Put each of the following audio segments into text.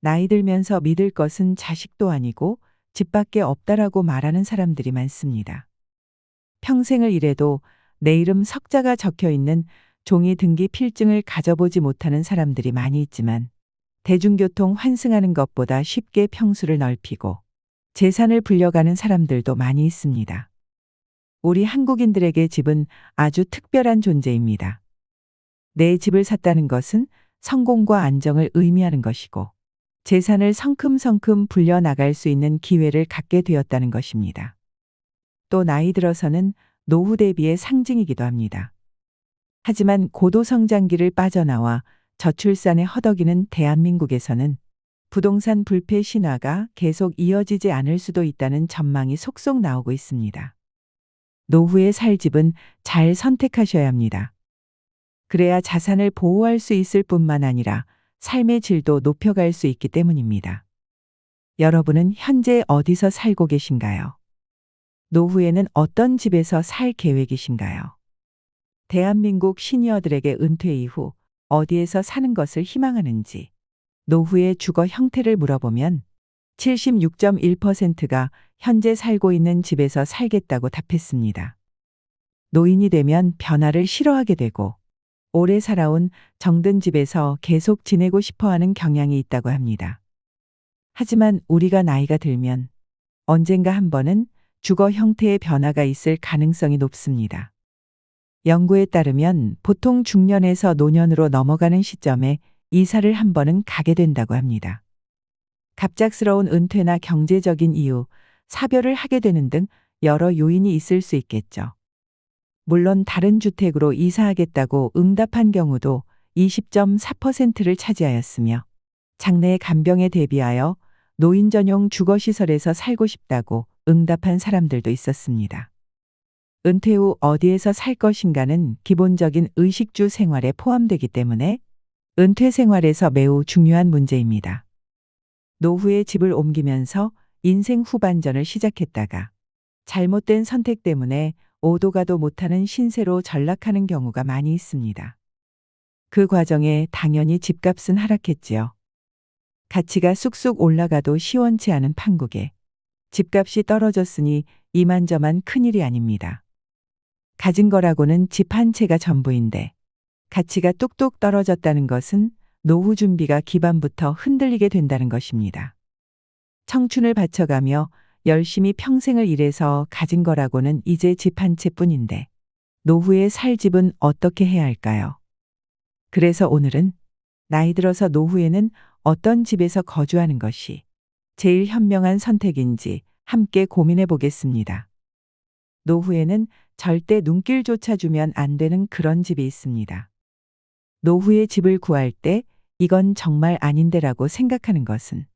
나이 들면서 믿을 것은 자식도 아니고 집밖에 없다라고 말하는 사람들이 많습니다. 평생을 일해도 내 이름 석자가 적혀 있는 종이 등기 필증을 가져보지 못하는 사람들이 많이 있지만 대중교통 환승하는 것보다 쉽게 평수를 넓히고 재산을 불려가는 사람들도 많이 있습니다. 우리 한국인들에게 집은 아주 특별한 존재입니다. 내 집을 샀다는 것은 성공과 안정을 의미하는 것이고 재산을 성큼성큼 불려나갈 수 있는 기회를 갖게 되었다는 것입니다. 또 나이 들어서는 노후 대비의 상징이기도 합니다. 하지만 고도성장기를 빠져나와 저출산에 허덕이는 대한민국에서는 부동산 불패 신화가 계속 이어지지 않을 수도 있다는 전망이 속속 나오고 있습니다. 노후에 살 집은 잘 선택하셔야 합니다. 그래야 자산을 보호할 수 있을 뿐만 아니라 삶의 질도 높여갈 수 있기 때문입니다. 여러분은 현재 어디서 살고 계신가요? 노후에는 어떤 집에서 살 계획이신가요? 대한민국 시니어들에게 은퇴 이후 어디에서 사는 것을 희망하는지 노후의 주거 형태를 물어보면 76.1%가 현재 살고 있는 집에서 살겠다고 답했습니다. 노인이 되면 변화를 싫어하게 되고 오래 살아온 정든 집에서 계속 지내고 싶어하는 경향이 있다고 합니다. 하지만 우리가 나이가 들면 언젠가 한 번은 주거 형태의 변화가 있을 가능성이 높습니다. 연구에 따르면 보통 중년에서 노년으로 넘어가는 시점에 이사를 한 번은 가게 된다고 합니다. 갑작스러운 은퇴나 경제적인 이유, 사별을 하게 되는 등 여러 요인이 있을 수 있겠죠. 물론 다른 주택으로 이사하겠다고 응답한 경우도 20.4%를 차지하였으며 장래의 간병에 대비하여 노인 전용 주거시설에서 살고 싶다고 응답한 사람들도 있었습니다. 은퇴 후 어디에서 살 것인가는 기본적인 의식주 생활에 포함되기 때문에 은퇴 생활에서 매우 중요한 문제입니다. 노후에 집을 옮기면서 인생 후반전을 시작했다가 잘못된 선택 때문에 오도 가도 못하는 신세로 전락하는 경우가 많이 있습니다. 그 과정에 당연히 집값은 하락했지요. 가치가 쑥쑥 올라가도 시원치 않은 판국에 집값이 떨어졌으니 이만저만 큰일이 아닙니다. 가진 거라고는 집 한 채가 전부인데 가치가 뚝뚝 떨어졌다는 것은 노후 준비가 기반부터 흔들리게 된다는 것입니다. 청춘을 바쳐가며 열심히 평생을 일해서 가진 거라고는 이제 집 한 채뿐인데 노후에 살 집은 어떻게 해야 할까요? 그래서 오늘은 나이 들어서 노후에는 어떤 집에서 거주하는 것이 제일 현명한 선택인지 함께 고민해 보겠습니다. 노후에는 절대 눈길조차 주면 안 되는 그런 집이 있습니다. 노후에 집을 구할 때 이건 정말 아닌데라고 생각하는 것은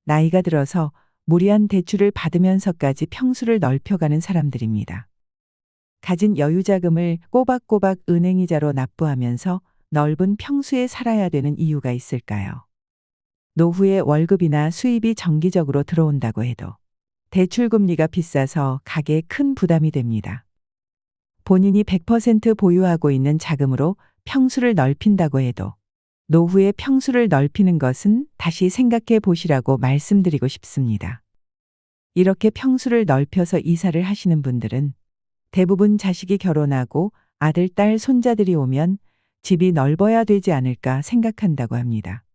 나이가 들어서 무리한 대출을 받으면서까지 평수를 넓혀가는 사람들입니다. 가진 여유자금을 꼬박꼬박 은행이자로 납부하면서 넓은 평수에 살아야 되는 이유가 있을까요? 노후에 월급이나 수입이 정기적으로 들어온다고 해도 대출금리가 비싸서 가계에 큰 부담이 됩니다. 본인이 100% 보유하고 있는 자금으로 평수를 넓힌다고 해도 노후에 평수를 넓히는 것은 다시 생각해 보시라고 말씀드리고 싶습니다. 이렇게 평수를 넓혀서 이사를 하시는 분들은 대부분 자식이 결혼하고 아들, 딸, 손자들이 오면 집이 넓어야 되지 않을까 생각한다고 합니다.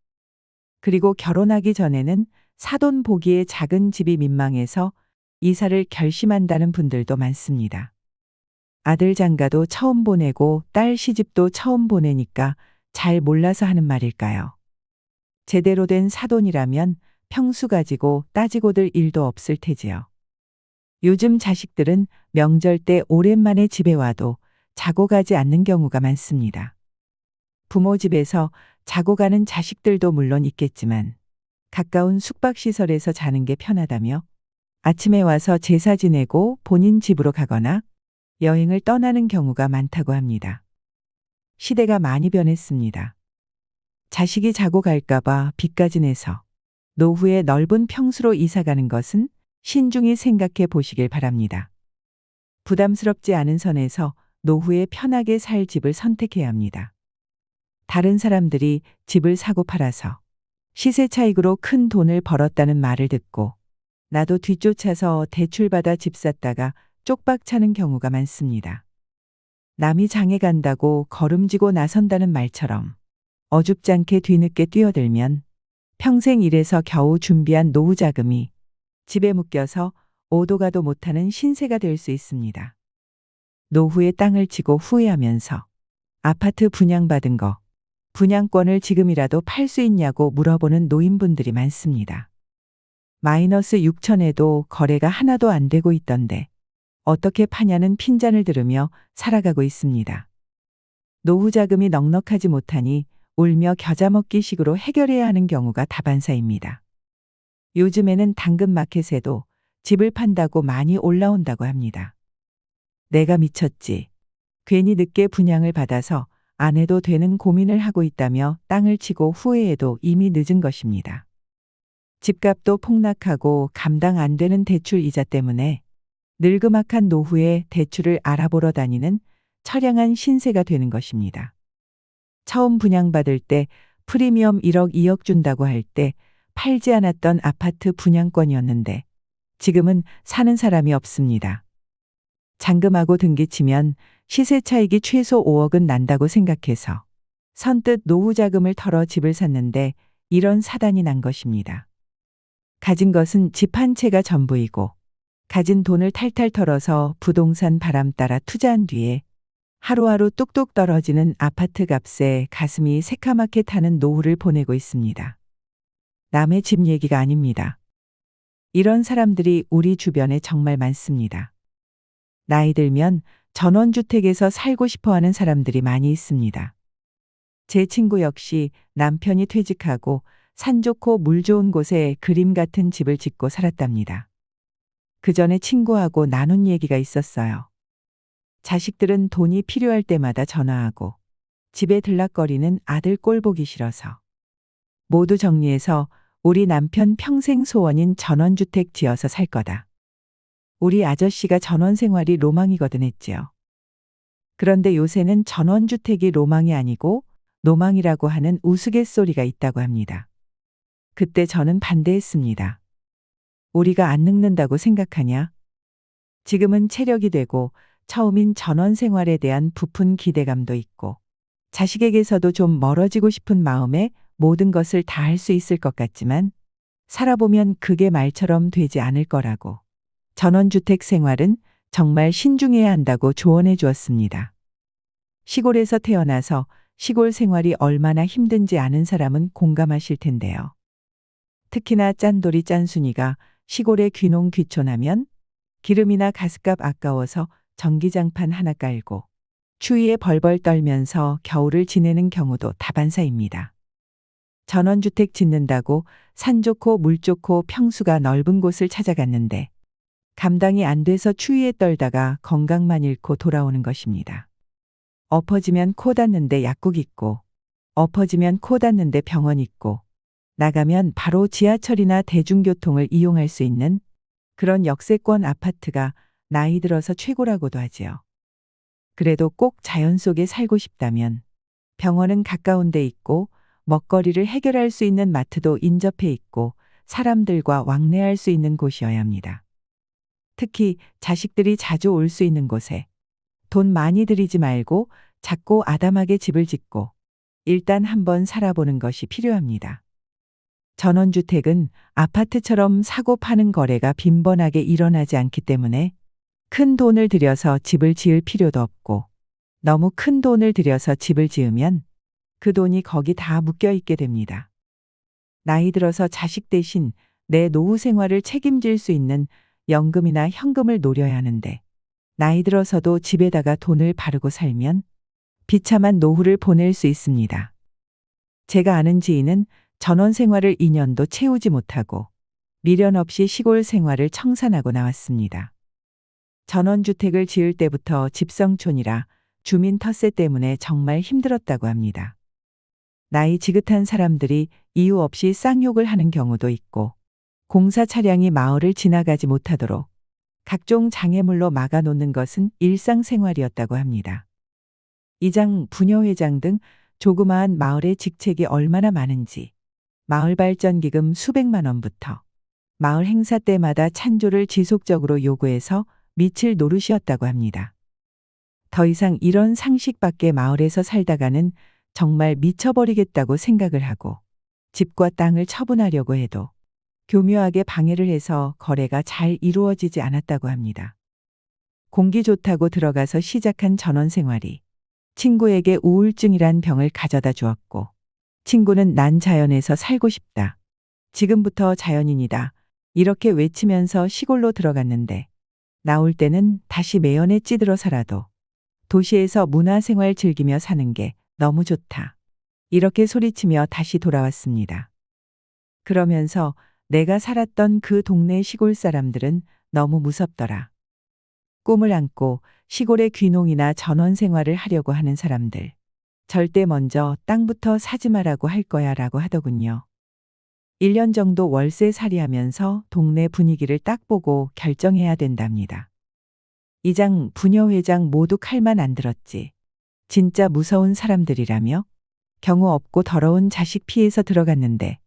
그리고 결혼하기 전에는 사돈 보기에 작은 집이 민망해서 이사를 결심한다는 분들도 많습니다. 아들 장가도 처음 보내고 딸 시집도 처음 보내니까 잘 몰라서 하는 말일까요? 제대로 된 사돈이라면 평수 가지고 따지고들 일도 없을 테지요. 요즘 자식들은 명절 때 오랜만에 집에 와도 자고 가지 않는 경우가 많습니다. 부모 집에서 자고 가는 자식들도 물론 있겠지만 가까운 숙박시설에서 자는 게 편하다며 아침에 와서 제사 지내고 본인 집으로 가거나 여행을 떠나는 경우가 많다고 합니다. 시대가 많이 변했습니다. 자식이 자고 갈까봐 빚까지 내서 노후에 넓은 평수로 이사가는 것은 신중히 생각해 보시길 바랍니다. 부담스럽지 않은 선에서 노후에 편하게 살 집을 선택해야 합니다. 다른 사람들이 집을 사고 팔아서 시세 차익으로 큰 돈을 벌었다는 말을 듣고 나도 뒤쫓아서 대출받아 집 샀다가 쪽박 차는 경우가 많습니다. 남이 장에 간다고 걸음지고 나선다는 말처럼 어줍잖게 뒤늦게 뛰어들면 평생 일해서 겨우 준비한 노후 자금이 집에 묶여서 오도 가도 못하는 신세가 될 수 있습니다. 노후에 땅을 치고 후회하면서 아파트 분양받은 거, 분양권을 지금이라도 팔 수 있냐고 물어보는 노인분들이 많습니다. 마이너스 6천에도 거래가 하나도 안 되고 있던데 어떻게 파냐는 핀잔을 들으며 살아가고 있습니다. 노후 자금이 넉넉하지 못하니 울며 겨자 먹기 식으로 해결해야 하는 경우가 다반사입니다. 요즘에는 당근마켓에도 집을 판다고 많이 올라온다고 합니다. 내가 미쳤지. 괜히 늦게 분양을 받아서 안 해도 되는 고민을 하고 있다며 땅을 치고 후회해도 이미 늦은 것입니다. 집값도 폭락하고 감당 안 되는 대출 이자 때문에 늙음악한 노후에 대출을 알아보러 다니는 처량한 신세가 되는 것입니다. 처음 분양받을 때 프리미엄 1억 2억 준다고 할 때 팔지 않았던 아파트 분양권이었는데 지금은 사는 사람이 없습니다. 잔금하고 등기치면 시세 차익이 최소 5억은 난다고 생각해서 선뜻 노후 자금을 털어 집을 샀는데 이런 사단이 난 것입니다. 가진 것은 집 한 채가 전부이고 가진 돈을 탈탈 털어서 부동산 바람 따라 투자한 뒤에 하루하루 뚝뚝 떨어지는 아파트 값에 가슴이 새카맣게 타는 노후를 보내고 있습니다. 남의 집 얘기가 아닙니다. 이런 사람들이 우리 주변에 정말 많습니다. 나이 들면 전원주택에서 살고 싶어 하는 사람들이 많이 있습니다. 제 친구 역시 남편이 퇴직하고 산 좋고 물 좋은 곳에 그림 같은 집을 짓고 살았답니다. 그 전에 친구하고 나눈 얘기가 있었어요. 자식들은 돈이 필요할 때마다 전화하고 집에 들락거리는 아들 꼴 보기 싫어서 모두 정리해서 우리 남편 평생 소원인 전원주택 지어서 살 거다. 우리 아저씨가 전원 생활이 로망이거든 했지요. 그런데 요새는 전원주택이 로망이 아니고 노망이라고 하는 우스갯소리가 있다고 합니다. 그때 저는 반대했습니다. 우리가 안 늙는다고 생각하냐? 지금은 체력이 되고 처음인 전원 생활에 대한 부푼 기대감도 있고 자식에게서도 좀 멀어지고 싶은 마음에 모든 것을 다 할 수 있을 것 같지만 살아보면 그게 말처럼 되지 않을 거라고 전원주택 생활은 정말 신중해야 한다고 조언해 주었습니다. 시골에서 태어나서 시골 생활이 얼마나 힘든지 아는 사람은 공감하실 텐데요. 특히나 짠돌이 짠순이가 시골에 귀농귀촌하면 기름이나 가스값 아까워서 전기장판 하나 깔고 추위에 벌벌 떨면서 겨울을 지내는 경우도 다반사입니다. 전원주택 짓는다고 산 좋고 물 좋고 평수가 넓은 곳을 찾아갔는데 감당이 안 돼서 추위에 떨다가 건강만 잃고 돌아오는 것입니다. 엎어지면 코 닿는데 약국 있고 엎어지면 코 닿는데 병원 있고 나가면 바로 지하철이나 대중교통을 이용할 수 있는 그런 역세권 아파트가 나이 들어서 최고라고도 하지요. 그래도 꼭 자연 속에 살고 싶다면 병원은 가까운 데 있고 먹거리를 해결할 수 있는 마트도 인접해 있고 사람들과 왕래할 수 있는 곳이어야 합니다. 특히 자식들이 자주 올 수 있는 곳에 돈 많이 들이지 말고 작고 아담하게 집을 짓고 일단 한번 살아보는 것이 필요합니다. 전원주택은 아파트처럼 사고 파는 거래가 빈번하게 일어나지 않기 때문에 큰 돈을 들여서 집을 지을 필요도 없고 너무 큰 돈을 들여서 집을 지으면 그 돈이 거기 다 묶여 있게 됩니다. 나이 들어서 자식 대신 내 노후 생활을 책임질 수 있는 연금이나 현금을 노려야 하는데 나이 들어서도 집에다가 돈을 바르고 살면 비참한 노후를 보낼 수 있습니다. 제가 아는 지인은 전원 생활을 2년도 채우지 못하고 미련 없이 시골 생활을 청산하고 나왔습니다. 전원주택을 지을 때부터 집성촌이라 주민 텃세 때문에 정말 힘들었다고 합니다. 나이 지긋한 사람들이 이유 없이 쌍욕을 하는 경우도 있고 공사 차량이 마을을 지나가지 못하도록 각종 장애물로 막아놓는 것은 일상생활이었다고 합니다. 이장, 부녀회장 등 조그마한 마을의 직책이 얼마나 많은지 마을발전기금 수백만 원부터 마을 행사 때마다 찬조를 지속적으로 요구해서 미칠 노릇이었다고 합니다. 더 이상 이런 상식 밖의 마을에서 살다가는 정말 미쳐버리겠다고 생각을 하고 집과 땅을 처분하려고 해도 교묘하게 방해를 해서 거래가 잘 이루어지지 않았다고 합니다. 공기 좋다고 들어가서 시작한 전원 생활이 친구에게 우울증이란 병을 가져다 주었고, 친구는 난 자연에서 살고 싶다. 지금부터 자연인이다. 이렇게 외치면서 시골로 들어갔는데, 나올 때는 다시 매연에 찌들어 살아도 도시에서 문화생활 즐기며 사는 게 너무 좋다. 이렇게 소리치며 다시 돌아왔습니다. 그러면서 내가 살았던 그 동네 시골 사람들은 너무 무섭더라. 꿈을 안고 시골의 귀농이나 전원 생활을 하려고 하는 사람들. 절대 먼저 땅부터 사지 말라고 할 거야 라고 하더군요. 1년 정도 월세살이 하면서 동네 분위기를 딱 보고 결정해야 된답니다. 이장, 부녀회장 모두 칼만 안 들었지. 진짜 무서운 사람들이라며 경우 없고 더러운 자식 피해서 들어갔는데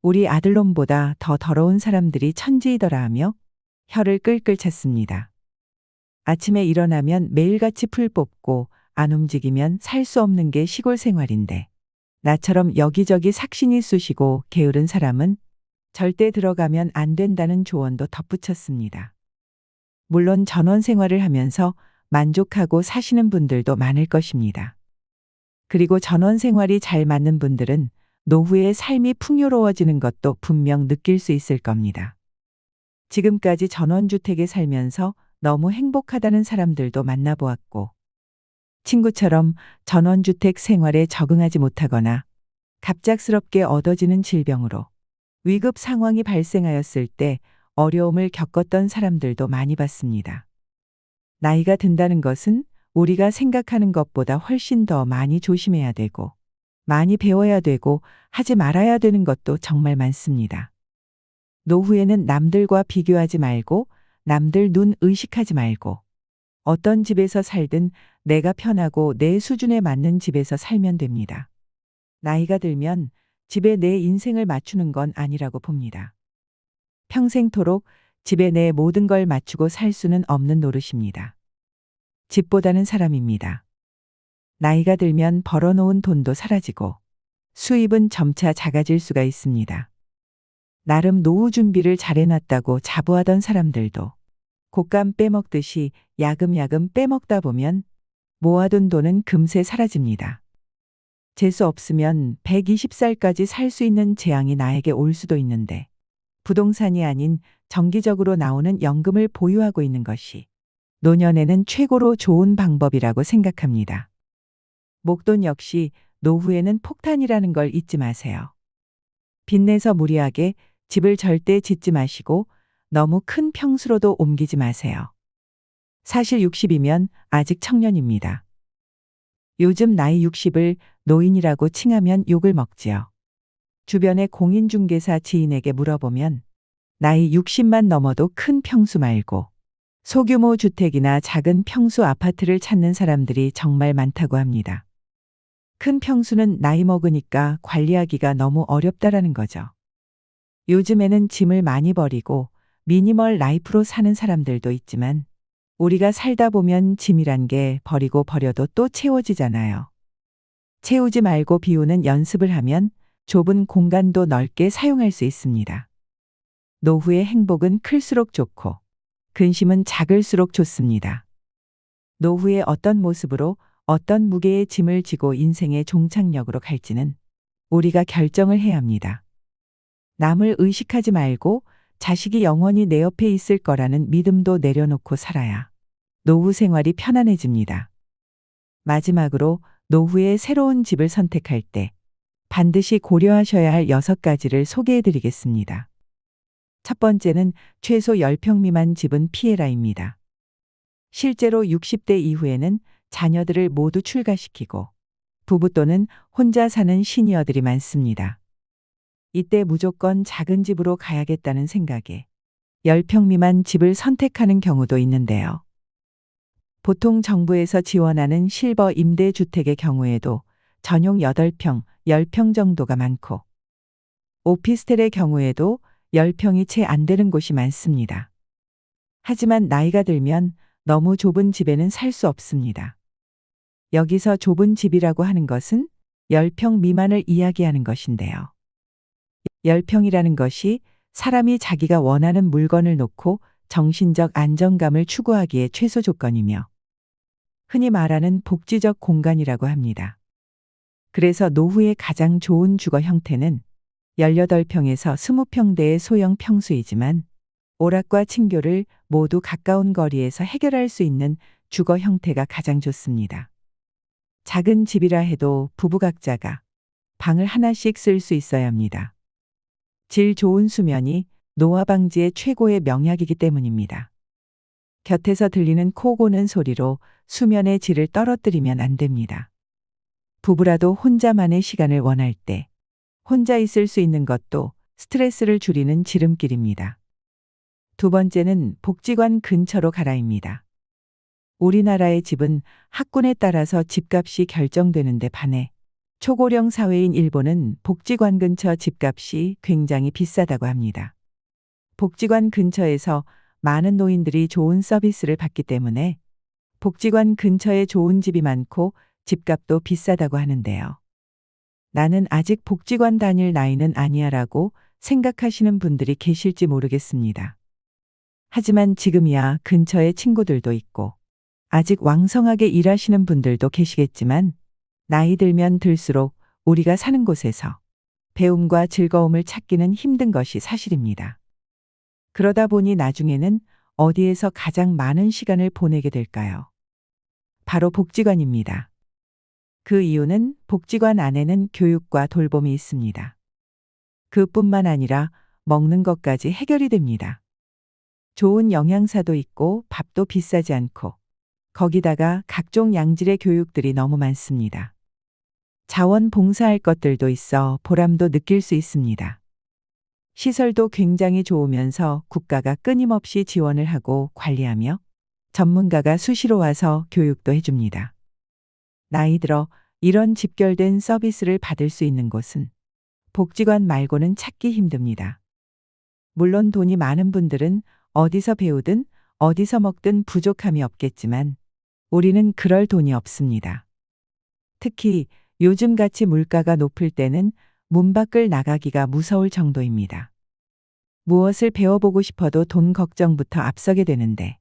우리 아들놈보다 더 더러운 사람들이 천지이더라 하며 혀를 끌끌 찼습니다. 아침에 일어나면 매일같이 풀 뽑고 안 움직이면 살 수 없는 게 시골 생활인데 나처럼 여기저기 삭신이 쑤시고 게으른 사람은 절대 들어가면 안 된다는 조언도 덧붙였습니다. 물론 전원 생활을 하면서 만족하고 사시는 분들도 많을 것입니다. 그리고 전원 생활이 잘 맞는 분들은 노후에 삶이 풍요로워지는 것도 분명 느낄 수 있을 겁니다. 지금까지 전원주택에 살면서 너무 행복하다는 사람들도 만나보았고, 친구처럼 전원주택 생활에 적응하지 못하거나 갑작스럽게 얻어지는 질병으로 위급 상황이 발생하였을 때 어려움을 겪었던 사람들도 많이 봤습니다. 나이가 든다는 것은 우리가 생각하는 것보다 훨씬 더 많이 조심해야 되고, 많이 배워야 되고, 하지 말아야 되는 것도 정말 많습니다. 노후에는 남들과 비교하지 말고, 남들 눈 의식하지 말고, 어떤 집에서 살든 내가 편하고 내 수준에 맞는 집에서 살면 됩니다. 나이가 들면 집에 내 인생을 맞추는 건 아니라고 봅니다. 평생토록 집에 내 모든 걸 맞추고 살 수는 없는 노릇입니다. 집보다는 사람입니다. 나이가 들면 벌어놓은 돈도 사라지고 수입은 점차 작아질 수가 있습니다. 나름 노후 준비를 잘해놨다고 자부하던 사람들도 곶감 빼먹듯이 야금야금 빼먹다 보면 모아둔 돈은 금세 사라집니다. 재수 없으면 120살까지 살 수 있는 재앙이 나에게 올 수도 있는데 부동산이 아닌 정기적으로 나오는 연금을 보유하고 있는 것이 노년에는 최고로 좋은 방법이라고 생각합니다. 목돈 역시 노후에는 폭탄이라는 걸 잊지 마세요. 빚내서 무리하게 집을 절대 짓지 마시고 너무 큰 평수로도 옮기지 마세요. 사실 60이면 아직 청년입니다. 요즘 나이 60을 노인이라고 칭하면 욕을 먹지요. 주변의 공인중개사 지인에게 물어보면 나이 60만 넘어도 큰 평수 말고 소규모 주택이나 작은 평수 아파트를 찾는 사람들이 정말 많다고 합니다. 큰 평수는 나이 먹으니까 관리하기가 너무 어렵다라는 거죠. 요즘에는 짐을 많이 버리고 미니멀 라이프로 사는 사람들도 있지만 우리가 살다 보면 짐이란 게 버리고 버려도 또 채워지잖아요. 채우지 말고 비우는 연습을 하면 좁은 공간도 넓게 사용할 수 있습니다. 노후의 행복은 클수록 좋고 근심은 작을수록 좋습니다. 노후의 어떤 모습으로 어떤 무게의 짐을 지고 인생의 종착역으로 갈지는 우리가 결정을 해야 합니다. 남을 의식하지 말고 자식이 영원히 내 옆에 있을 거라는 믿음도 내려놓고 살아야 노후 생활이 편안해집니다. 마지막으로 노후의 새로운 집을 선택할 때 반드시 고려하셔야 할 6가지를 소개해 드리겠습니다. 첫 번째는 최소 10평 미만 집은 피해라입니다. 실제로 60대 이후에는 자녀들을 모두 출가시키고 부부 또는 혼자 사는 시니어들이 많습니다. 이때 무조건 작은 집으로 가야겠다는 생각에 10평 미만 집을 선택하는 경우도 있는데요. 보통 정부에서 지원하는 실버 임대주택의 경우에도 전용 8평, 10평 정도가 많고 오피스텔의 경우에도 10평이 채 안 되는 곳이 많습니다. 하지만 나이가 들면 너무 좁은 집에는 살 수 없습니다. 여기서 좁은 집이라고 하는 것은 10평 미만을 이야기하는 것인데요. 10평이라는 것이 사람이 자기가 원하는 물건을 놓고 정신적 안정감을 추구하기에 최소 조건이며 흔히 말하는 복지적 공간이라고 합니다. 그래서 노후의 가장 좋은 주거 형태는 18평에서 20평대의 소형 평수이지만 오락과 친교를 모두 가까운 거리에서 해결할 수 있는 주거 형태가 가장 좋습니다. 작은 집이라 해도 부부 각자가 방을 하나씩 쓸 수 있어야 합니다. 질 좋은 수면이 노화 방지의 최고의 명약이기 때문입니다. 곁에서 들리는 코 고는 소리로 수면의 질을 떨어뜨리면 안 됩니다. 부부라도 혼자만의 시간을 원할 때 혼자 있을 수 있는 것도 스트레스를 줄이는 지름길입니다. 두 번째는 복지관 근처로 가라입니다. 우리나라의 집은 학군에 따라서 집값이 결정되는데 반해 초고령 사회인 일본은 복지관 근처 집값이 굉장히 비싸다고 합니다. 복지관 근처에서 많은 노인들이 좋은 서비스를 받기 때문에 복지관 근처에 좋은 집이 많고 집값도 비싸다고 하는데요. 나는 아직 복지관 다닐 나이는 아니야라고 생각하시는 분들이 계실지 모르겠습니다. 하지만 지금이야 근처에 친구들도 있고 아직 왕성하게 일하시는 분들도 계시겠지만 나이 들면 들수록 우리가 사는 곳에서 배움과 즐거움을 찾기는 힘든 것이 사실입니다. 그러다 보니 나중에는 어디에서 가장 많은 시간을 보내게 될까요? 바로 복지관입니다. 그 이유는 복지관 안에는 교육과 돌봄이 있습니다. 그뿐만 아니라 먹는 것까지 해결이 됩니다. 좋은 영양사도 있고 밥도 비싸지 않고 거기다가 각종 양질의 교육들이 너무 많습니다. 자원봉사할 것들도 있어 보람도 느낄 수 있습니다. 시설도 굉장히 좋으면서 국가가 끊임없이 지원을 하고 관리하며 전문가가 수시로 와서 교육도 해줍니다. 나이 들어 이런 집결된 서비스를 받을 수 있는 곳은 복지관 말고는 찾기 힘듭니다. 물론 돈이 많은 분들은 어디서 배우든 어디서 먹든 부족함이 없겠지만 우리는 그럴 돈이 없습니다. 특히 요즘같이 물가가 높을 때는 문 밖을 나가기가 무서울 정도입니다. 무엇을 배워보고 싶어도 돈 걱정부터 앞서게 되는데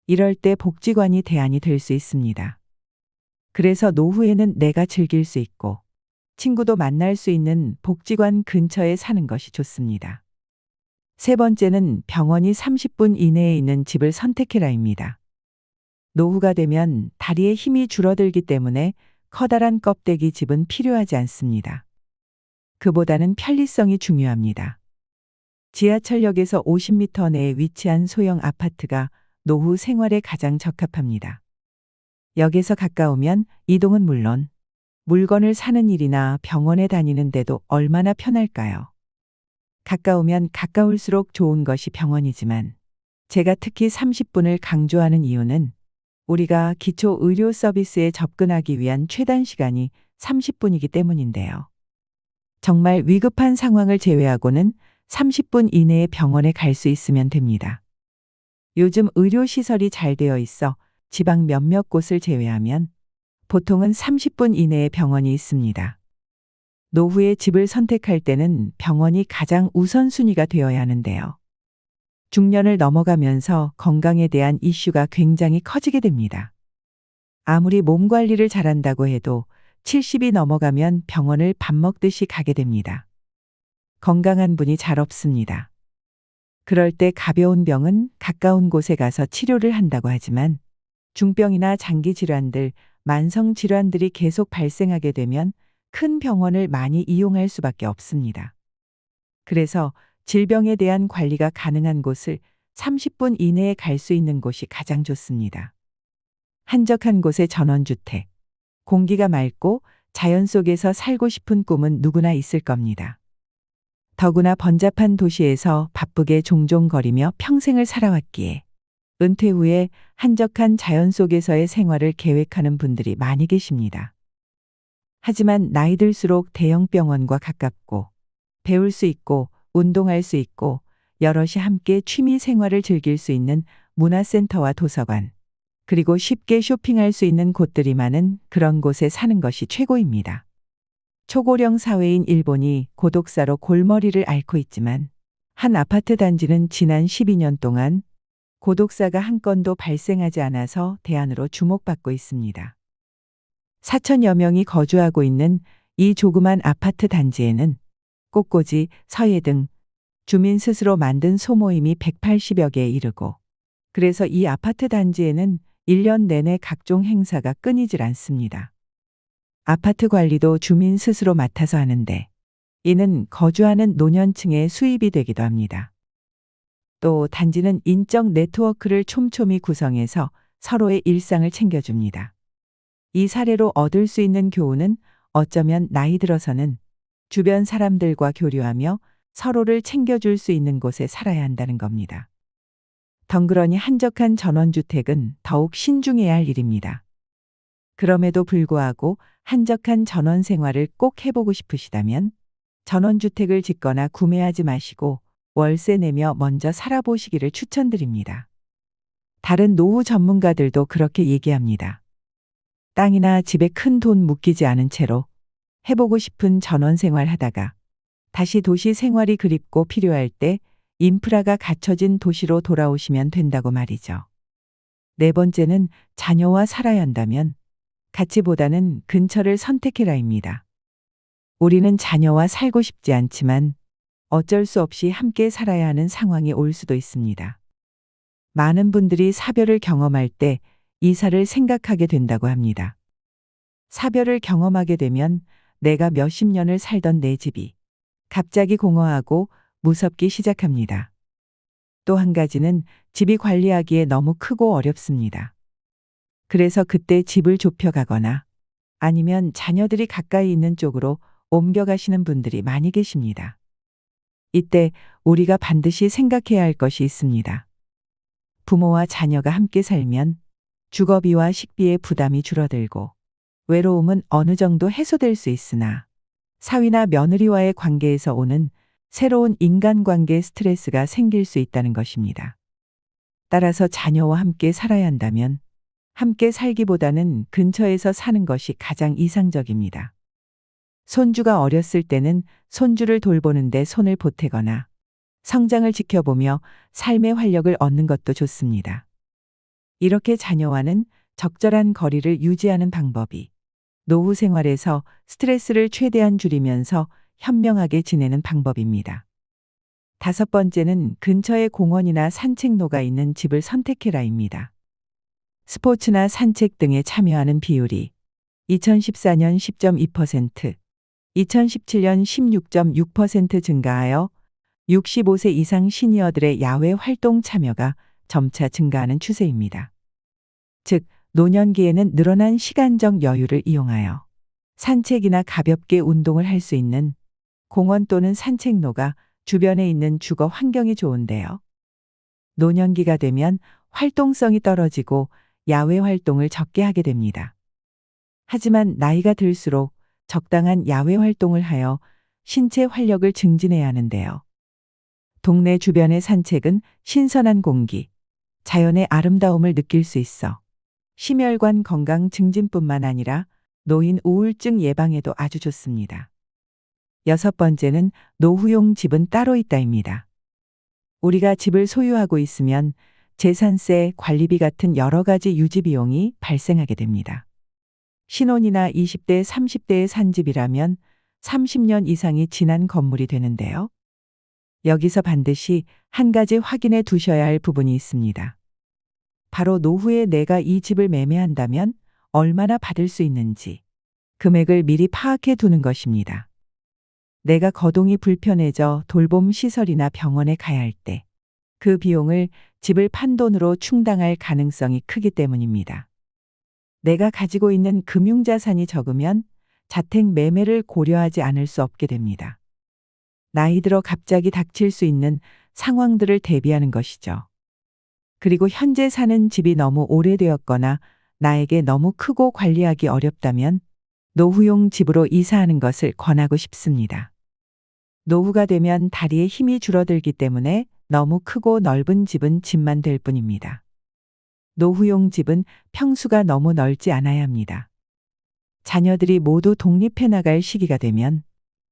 이럴 때 복지관이 대안이 될 수 있습니다. 그래서 노후에는 내가 즐길 수 있고 친구도 만날 수 있는 복지관 근처에 사는 것이 좋습니다. 세 번째는 병원이 30분 이내에 있는 집을 선택해라입니다. 노후가 되면 다리에 힘이 줄어들기 때문에 커다란 껍데기 집은 필요하지 않습니다. 그보다는 편리성이 중요합니다. 지하철역에서 50m 내에 위치한 소형 아파트가 노후 생활에 가장 적합합니다. 역에서 가까우면 이동은 물론 물건을 사는 일이나 병원에 다니는 데도 얼마나 편할까요? 가까우면 가까울수록 좋은 것이 병원이지만 제가 특히 30분을 강조하는 이유는 우리가 기초 의료 서비스에 접근하기 위한 최단 시간이 30분이기 때문인데요. 정말 위급한 상황을 제외하고는 30분 이내에 병원에 갈 수 있으면 됩니다. 요즘 의료시설이 잘 되어 있어 지방 몇몇 곳을 제외하면 보통은 30분 이내에 병원이 있습니다. 노후에 집을 선택할 때는 병원이 가장 우선순위가 되어야 하는데요. 중년을 넘어가면서 건강에 대한 이슈가 굉장히 커지게 됩니다. 아무리 몸 관리를 잘한다고 해도 70이 넘어가면 병원을 밥 먹듯이 가게 됩니다. 건강한 분이 잘 없습니다. 그럴 때 가벼운 병은 가까운 곳에 가서 치료를 한다고 하지만 중병이나 장기 질환들, 만성 질환들이 계속 발생하게 되면 큰 병원을 많이 이용할 수밖에 없습니다. 그래서 질병에 대한 관리가 가능한 곳을 30분 이내에 갈 수 있는 곳이 가장 좋습니다. 한적한 곳의 전원주택, 공기가 맑고 자연 속에서 살고 싶은 꿈은 누구나 있을 겁니다. 더구나 번잡한 도시에서 바쁘게 종종 거리며 평생을 살아왔기에 은퇴 후에 한적한 자연 속에서의 생활을 계획하는 분들이 많이 계십니다. 하지만 나이 들수록 대형 병원과 가깝고 배울 수 있고 운동할 수 있고 여럿이 함께 취미 생활을 즐길 수 있는 문화센터와 도서관, 그리고 쉽게 쇼핑할 수 있는 곳들이 많은 그런 곳에 사는 것이 최고입니다. 초고령 사회인 일본이 고독사로 골머리를 앓고 있지만 한 아파트 단지는 지난 12년 동안 고독사가 한 건도 발생하지 않아서 대안으로 주목받고 있습니다. 4천여 명이 거주하고 있는 이 조그만 아파트 단지에는 꽃꽂이, 서예 등 주민 스스로 만든 소모임이 180여 개에 이르고, 그래서 이 아파트 단지에는 1년 내내 각종 행사가 끊이질 않습니다. 아파트 관리도 주민 스스로 맡아서 하는데 이는 거주하는 노년층의 수입이 되기도 합니다. 또 단지는 인적 네트워크를 촘촘히 구성해서 서로의 일상을 챙겨줍니다. 이 사례로 얻을 수 있는 교훈은 어쩌면 나이 들어서는 주변 사람들과 교류하며 서로를 챙겨줄 수 있는 곳에 살아야 한다는 겁니다. 덩그러니 한적한 전원주택은 더욱 신중해야 할 일입니다. 그럼에도 불구하고 한적한 전원 생활을 꼭 해보고 싶으시다면 전원주택을 짓거나 구매하지 마시고 월세 내며 먼저 살아보시기를 추천드립니다. 다른 노후 전문가들도 그렇게 얘기합니다. 땅이나 집에 큰 돈 묶이지 않은 채로 해보고 싶은 전원 생활 하다가 다시 도시 생활이 그립고 필요할 때 인프라가 갖춰진 도시로 돌아오시면 된다고 말이죠. 네 번째는 자녀와 살아야 한다면 가치보다는 근처를 선택해라입니다. 우리는 자녀와 살고 싶지 않지만 어쩔 수 없이 함께 살아야 하는 상황이 올 수도 있습니다. 많은 분들이 사별을 경험할 때 이사를 생각하게 된다고 합니다. 사별을 경험하게 되면 내가 몇십 년을 살던 내 집이 갑자기 공허하고 무섭기 시작합니다. 또 한 가지는 집이 관리하기에 너무 크고 어렵습니다. 그래서 그때 집을 좁혀가거나 아니면 자녀들이 가까이 있는 쪽으로 옮겨가시는 분들이 많이 계십니다. 이때 우리가 반드시 생각해야 할 것이 있습니다. 부모와 자녀가 함께 살면 주거비와 식비의 부담이 줄어들고 외로움은 어느 정도 해소될 수 있으나 사위나 며느리와의 관계에서 오는 새로운 인간관계 스트레스가 생길 수 있다는 것입니다. 따라서 자녀와 함께 살아야 한다면 함께 살기보다는 근처에서 사는 것이 가장 이상적입니다. 손주가 어렸을 때는 손주를 돌보는데 손을 보태거나 성장을 지켜보며 삶의 활력을 얻는 것도 좋습니다. 이렇게 자녀와는 적절한 거리를 유지하는 방법이 노후 생활에서 스트레스를 최대한 줄이면서 현명하게 지내는 방법입니다. 다섯 번째는 근처에 공원이나 산책로가 있는 집을 선택해라입니다. 스포츠나 산책 등에 참여하는 비율이 2014년 10.2%, 2017년 16.6% 증가하여 65세 이상 시니어들의 야외 활동 참여가 점차 증가하는 추세입니다. 즉, 노년기에는 늘어난 시간적 여유를 이용하여 산책이나 가볍게 운동을 할 수 있는 공원 또는 산책로가 주변에 있는 주거 환경이 좋은데요. 노년기가 되면 활동성이 떨어지고 야외 활동을 적게 하게 됩니다. 하지만 나이가 들수록 적당한 야외 활동을 하여 신체 활력을 증진해야 하는데요. 동네 주변의 산책은 신선한 공기, 자연의 아름다움을 느낄 수 있어 심혈관 건강 증진뿐만 아니라 노인 우울증 예방에도 아주 좋습니다. 여섯 번째는 노후용 집은 따로 있다입니다. 우리가 집을 소유하고 있으면 재산세, 관리비 같은 여러 가지 유지 비용이 발생하게 됩니다. 신혼이나 20대, 30대에 산 집이라면 30년 이상이 지난 건물이 되는데요. 여기서 반드시 한 가지 확인해 두셔야 할 부분이 있습니다. 바로 노후에 내가 이 집을 매매한다면 얼마나 받을 수 있는지 금액을 미리 파악해 두는 것입니다. 내가 거동이 불편해져 돌봄 시설이나 병원에 가야 할 때 그 비용을 집을 판 돈으로 충당할 가능성이 크기 때문입니다. 내가 가지고 있는 금융자산이 적으면 자택 매매를 고려하지 않을 수 없게 됩니다. 나이 들어 갑자기 닥칠 수 있는 상황들을 대비하는 것이죠. 그리고 현재 사는 집이 너무 오래되었거나 나에게 너무 크고 관리하기 어렵다면 노후용 집으로 이사하는 것을 권하고 싶습니다. 노후가 되면 다리에 힘이 줄어들기 때문에 너무 크고 넓은 집은 집만 될 뿐입니다. 노후용 집은 평수가 너무 넓지 않아야 합니다. 자녀들이 모두 독립해 나갈 시기가 되면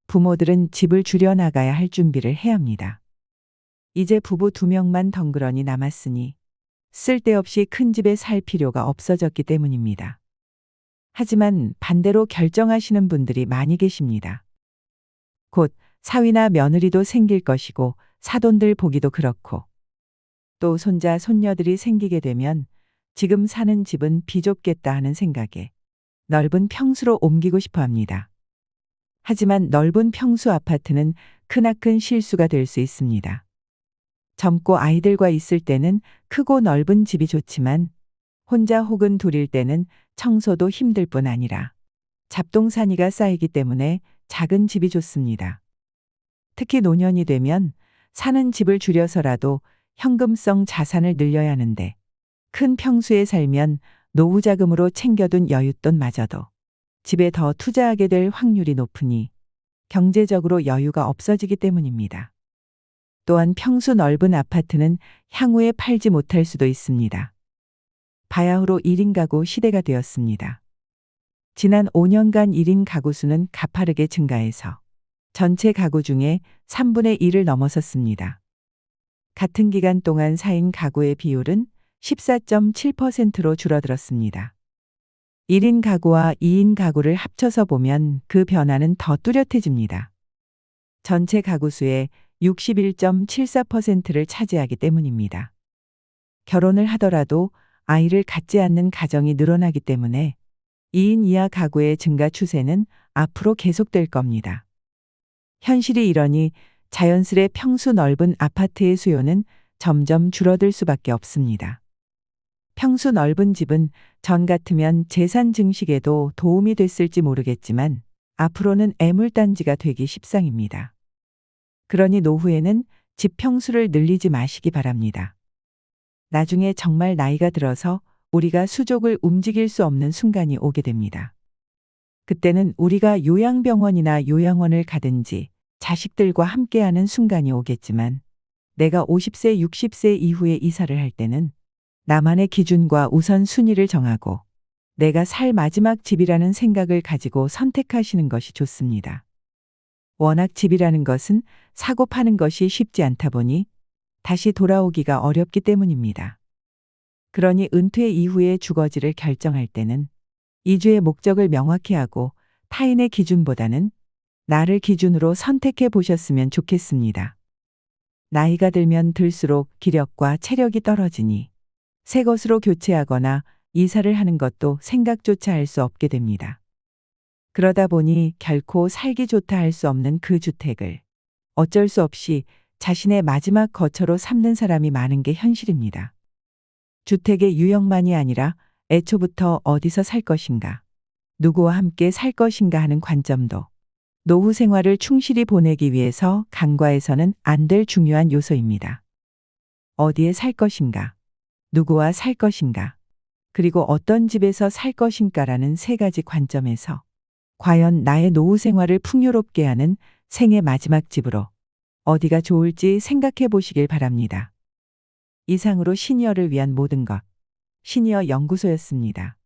부모들은 집을 줄여나가야 할 준비를 해야 합니다. 이제 부부 2명만 덩그러니 남았으니 쓸데없이 큰 집에 살 필요가 없어졌기 때문입니다. 하지만 반대로 결정하시는 분들이 많이 계십니다. 곧 사위나 며느리도 생길 것이고 사돈들 보기도 그렇고 또 손자, 손녀들이 생기게 되면 지금 사는 집은 비좁겠다 하는 생각에 넓은 평수로 옮기고 싶어 합니다. 하지만 넓은 평수 아파트는 크나큰 실수가 될 수 있습니다. 젊고 아이들과 있을 때는 크고 넓은 집이 좋지만 혼자 혹은 둘일 때는 청소도 힘들 뿐 아니라 잡동사니가 쌓이기 때문에 작은 집이 좋습니다. 특히 노년이 되면 사는 집을 줄여서라도 현금성 자산을 늘려야 하는데 큰 평수에 살면 노후 자금으로 챙겨둔 여윳돈마저도 집에 더 투자하게 될 확률이 높으니 경제적으로 여유가 없어지기 때문입니다. 또한 평수 넓은 아파트는 향후에 팔지 못할 수도 있습니다. 바야흐로 1인 가구 시대가 되었습니다. 지난 5년간 1인 가구 수는 가파르게 증가해서 전체 가구 중에 3분의 1을 넘어섰습니다. 같은 기간 동안 4인 가구의 비율은 14.7%로 줄어들었습니다. 1인 가구와 2인 가구를 합쳐서 보면 그 변화는 더 뚜렷해집니다. 전체 가구 수의 61.74%를 차지하기 때문입니다. 결혼을 하더라도 아이를 갖지 않는 가정이 늘어나기 때문에 2인 이하 가구의 증가 추세는 앞으로 계속될 겁니다. 현실이 이러니 자연스레 평수 넓은 아파트의 수요는 점점 줄어들 수밖에 없습니다. 평수 넓은 집은 전 같으면 재산 증식에도 도움이 됐을지 모르겠지만 앞으로는 애물단지가 되기 십상입니다. 그러니 노후에는 집 평수를 늘리지 마시기 바랍니다. 나중에 정말 나이가 들어서 우리가 수족을 움직일 수 없는 순간이 오게 됩니다. 그때는 우리가 요양병원이나 요양원을 가든지 자식들과 함께하는 순간이 오겠지만 내가 50세, 60세 이후에 이사를 할 때는 나만의 기준과 우선순위를 정하고 내가 살 마지막 집이라는 생각을 가지고 선택하시는 것이 좋습니다. 워낙 집이라는 것은 사고 파는 것이 쉽지 않다 보니 다시 돌아오기가 어렵기 때문입니다. 그러니 은퇴 이후의 주거지를 결정할 때는 이주의 목적을 명확히 하고 타인의 기준보다는 나를 기준으로 선택해 보셨으면 좋겠습니다. 나이가 들면 들수록 기력과 체력이 떨어지니 새 것으로 교체하거나 이사를 하는 것도 생각조차 할 수 없게 됩니다. 그러다 보니 결코 살기 좋다 할 수 없는 그 주택을 어쩔 수 없이 자신의 마지막 거처로 삼는 사람이 많은 게 현실입니다. 주택의 유형만이 아니라 애초부터 어디서 살 것인가, 누구와 함께 살 것인가 하는 관점도 노후 생활을 충실히 보내기 위해서 간과해서는 안 될 중요한 요소입니다. 어디에 살 것인가, 누구와 살 것인가, 그리고 어떤 집에서 살 것인가라는 3가지 관점에서 과연 나의 노후 생활을 풍요롭게 하는 생애 마지막 집으로 어디가 좋을지 생각해 보시길 바랍니다. 이상으로 시니어를 위한 모든 것, 시니어 연구소였습니다.